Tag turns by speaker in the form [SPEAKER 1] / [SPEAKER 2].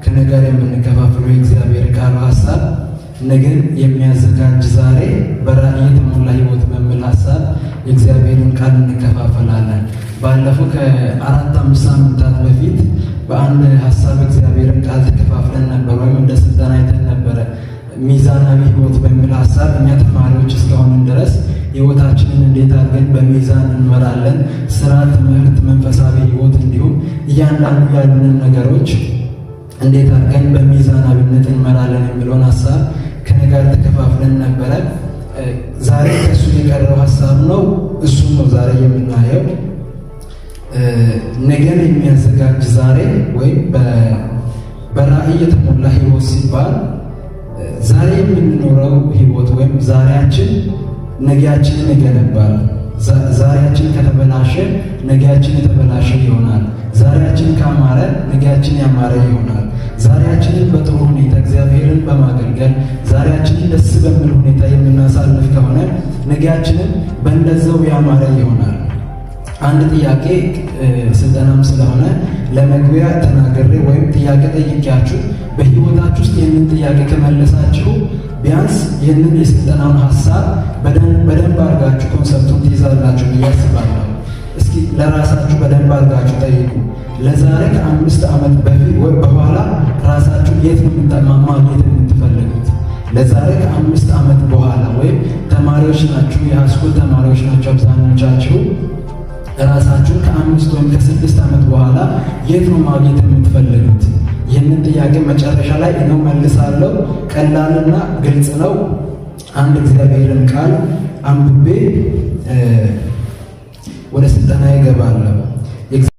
[SPEAKER 1] ከነገር የምንከፋፍለው የእግዚአብሔር ቃል ሐሳብ ነገን የሚያዘጋጅ ዛሬ በራእይ የተሞላ ሕይወት በሚል ሐሳብ የእግዚአብሔርን ቃል እንከፋፈላለን። ባለፈው ከ4-5 ሳምንታት በፊት በአንድ ሐሳብ እግዚአብሔርን ቃል ተከፋፍለን ነበር፣ ወይም እንደ ስልጠና አይተን ነበረ። ሚዛናዊ ሕይወት በሚል ሐሳብ እኛ ተማሪዎች እስከሆንን ድረስ ሕይወታችንን እንዴት አድርገን በሚዛን እንመራለን፣ ስራ፣ ትምህርት፣ መንፈሳዊ ሕይወት እንዲሁም እያንዳንዱ ያሉንን ነገሮች እንዴት አድርገን በሚዛናዊነት እንመራለን የሚለውን ሐሳብ ከነጋር ተከፋፍለን ነበረ። ዛሬ ከእሱ የቀረው ሐሳብ ነው። እሱም ነው ዛሬ የምናየው። ነገን የሚያዘጋጅ ዛሬ ወይም በራእይ የተሞላ ሕይወት ሲባል ዛሬ የምንኖረው ሕይወት ወይም ዛሬያችን ነገያችንን ይገነባል። ዛሬያችን ከተበላሸ ነገያችን የተበላሸ ይሆናል። ዛሬያችን ካማረ ነገያችን ያማረ ይሆናል። ዛሬያችንን በጥሩ ሁኔታ እግዚአብሔርን በማገልገል ዛሬያችንን ደስ በሚል ሁኔታ የምናሳልፍ ከሆነ ነገያችንን በእንደዛው ያማረ ይሆናል። አንድ ጥያቄ ስልጠናም ስለሆነ ለመግቢያ ተናግሬ ወይም ጥያቄ ጠይቄያችሁ በሕይወታችሁ ውስጥ ይህንን ጥያቄ ከመለሳችሁ ቢያንስ ይህንን የስልጠናውን ሐሳብ በደንብ አድርጋችሁ ኮንሰፕቱን ትይዛላችሁ ብዬ አስባለሁ። እስኪ ለራሳችሁ በደንብ አድርጋችሁ ጠይቁ። ለዛሬ ከ5 ዓመት በፊት ወይ በኋላ ራሳችሁ የት ማግኘት የምትፈልጉት? ለዛሬ ከ5 ዓመት በኋላ ወይም ተማሪዎች ናችሁ፣ የሃይስኩል ተማሪዎች ናችሁ አብዛኞቻችሁ። ራሳችሁን ከ5 ወይም ከ6 ዓመት በኋላ የት ነው ማግኘት የምትፈልጉት? ይህንን ጥያቄ መጨረሻ ላይ እኔው መልሳለሁ። ቀላልና ግልጽ ነው። አንድ እግዚአብሔርን ቃል አንብቤ ወደ ስልጠና ይገባለሁ።